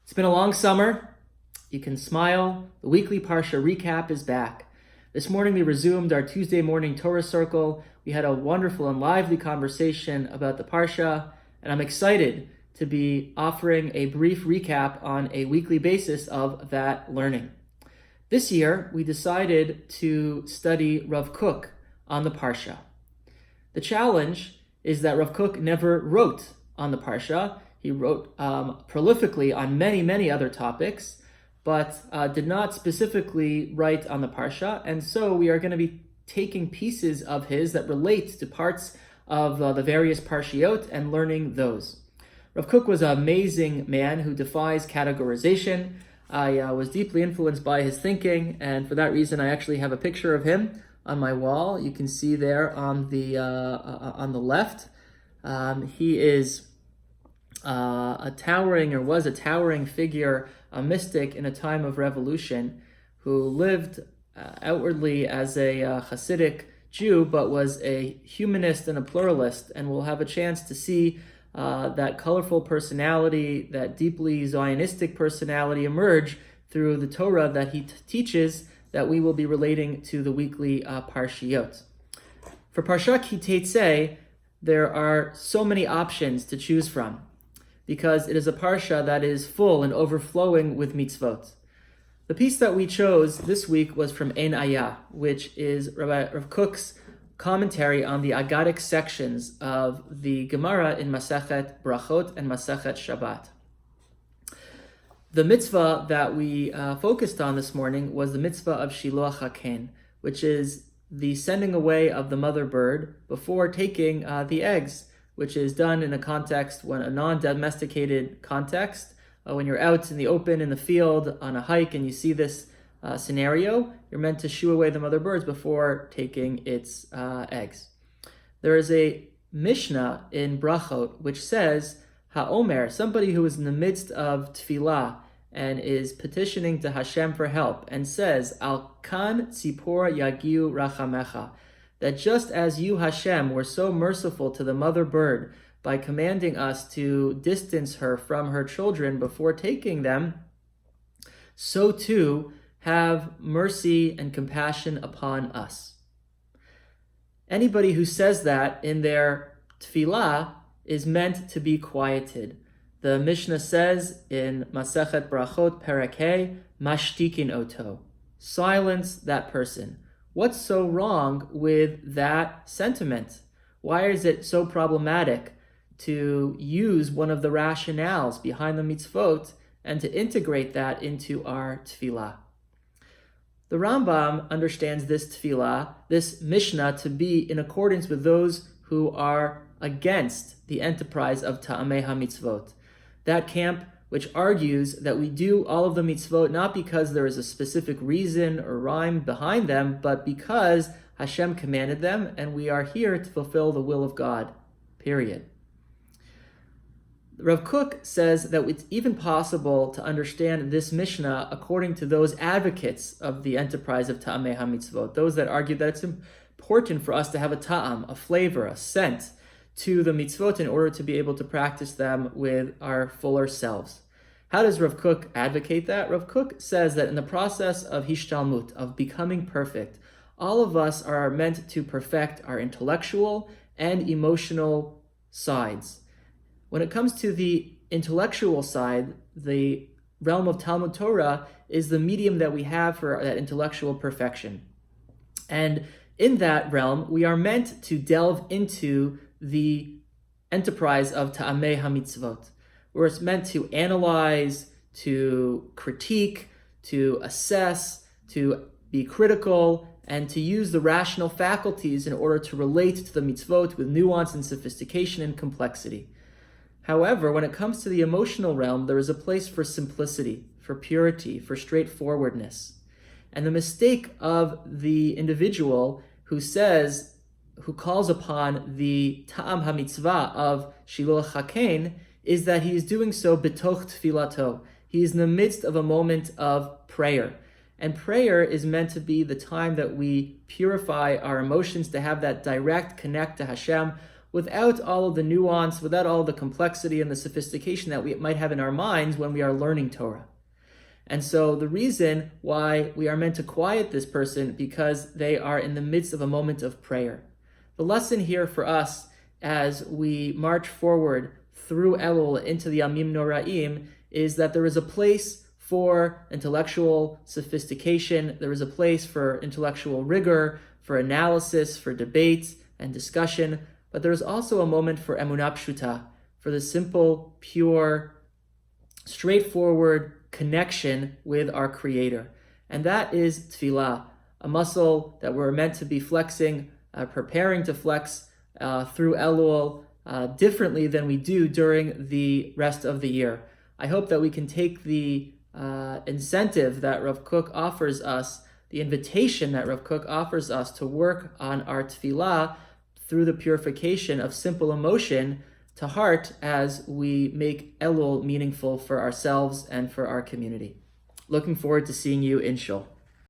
It's been a long summer. You can smile. The weekly Parsha Recap is back. This morning we resumed our Tuesday morning Torah circle. We had a wonderful and lively conversation about the Parsha, and I'm excited to be offering a brief recap on a weekly basis of that learning. This year, we decided to study Rav Kook on the Parsha. The challenge is that Rav Kook never wrote on the Parsha. He wrote prolifically on many other topics, but did not specifically write on the Parsha. And so we are going to be taking pieces of his that relate to parts of the various Parshiot and learning those. Rav Kook was an amazing man who defies categorization. I was deeply influenced by his thinking, and for that reason I actually have a picture of him on my wall. You can see there on the left. He is was a towering figure, a mystic in a time of revolution, who lived outwardly as a Hasidic Jew, but was a humanist and a pluralist, and we'll have a chance to see that colorful personality, that deeply Zionistic personality emerge through the Torah that he teaches, that we will be relating to the weekly Parshiot. For Parshat Ki Tezei, there are so many options to choose from, because it is a Parsha that is full and overflowing with mitzvot. The piece that we chose this week was from Ein Ayah, which is Rav Kook's commentary on the Agadic sections of the Gemara in Masechet Brachot and Masechet Shabbat. The mitzvah that we focused on this morning was the mitzvah of Shiloach HaKen, which is the sending away of the mother bird before taking the eggs, which is done in a context, when a non-domesticated context, when you're out in the open, in the field, on a hike, and you see this scenario, you're meant to shoo away the mother birds before taking its eggs. There is a Mishnah in Brachot which says, HaOmer, somebody who is in the midst of tefillah and is petitioning to Hashem for help, and says, Al kan tzipor yagiu rachamecha, that just as you, Hashem, were so merciful to the mother bird by commanding us to distance her from her children before taking them, so too have mercy and compassion upon us. Anybody who says that in their tefillah is meant to be quieted. The Mishnah says in Masechet Brachot Perek Hey, Mashtikin Oto, silence that person. What's so wrong with that sentiment? Why is it so problematic to use one of the rationales behind the mitzvot and to integrate that into our tefillah? The Rambam understands this tefillah, this Mishnah, to be in accordance with those who are against the enterprise of Ta'amei HaMitzvot. That camp which argues that we do all of the mitzvot not because there is a specific reason or rhyme behind them, but because Hashem commanded them, and we are here to fulfill the will of God, period. Rav Kook says that it's even possible to understand this Mishnah according to those advocates of the enterprise of Ta'amei HaMitzvot, those that argue that it's important for us to have a ta'am, a flavor, a scent to the mitzvot in order to be able to practice them with our fuller selves. How does Rav Kook advocate that? Rav Kook says that in the process of hishtalmut, of becoming perfect, all of us are meant to perfect our intellectual and emotional sides. When it comes to the intellectual side, the realm of Talmud Torah is the medium that we have for that intellectual perfection. And in that realm, we are meant to delve into the enterprise of Ta'amei HaMitzvot, where it's meant to analyze, to critique, to assess, to be critical, and to use the rational faculties in order to relate to the mitzvot with nuance and sophistication and complexity. However, when it comes to the emotional realm, there is a place for simplicity, for purity, for straightforwardness. And the mistake of the individual who calls upon the ta'am hamitzvah of Shiloach HaKen is that he is doing so betoch tfilato. He is in the midst of a moment of prayer. And prayer is meant to be the time that we purify our emotions, to have that direct connect to Hashem, without all of the nuance, without all the complexity and the sophistication that we might have in our minds when we are learning Torah. And so the reason why we are meant to quiet this person, because they are in the midst of a moment of prayer. The lesson here for us as we march forward through Elul into the Yamim Noraim is that there is a place for intellectual sophistication, there is a place for intellectual rigor, for analysis, for debate and discussion, but there is also a moment for emunah pshuta, for the simple, pure, straightforward connection with our Creator. And that is tefillah, a muscle that we're meant to be flexing, preparing to flex through Elul differently than we do during the rest of the year. I hope that we can take the incentive that Rav Kook offers us, the invitation that Rav Kook offers us to work on our tefillah through the purification of simple emotion to heart as we make Elul meaningful for ourselves and for our community. Looking forward to seeing you in Shul.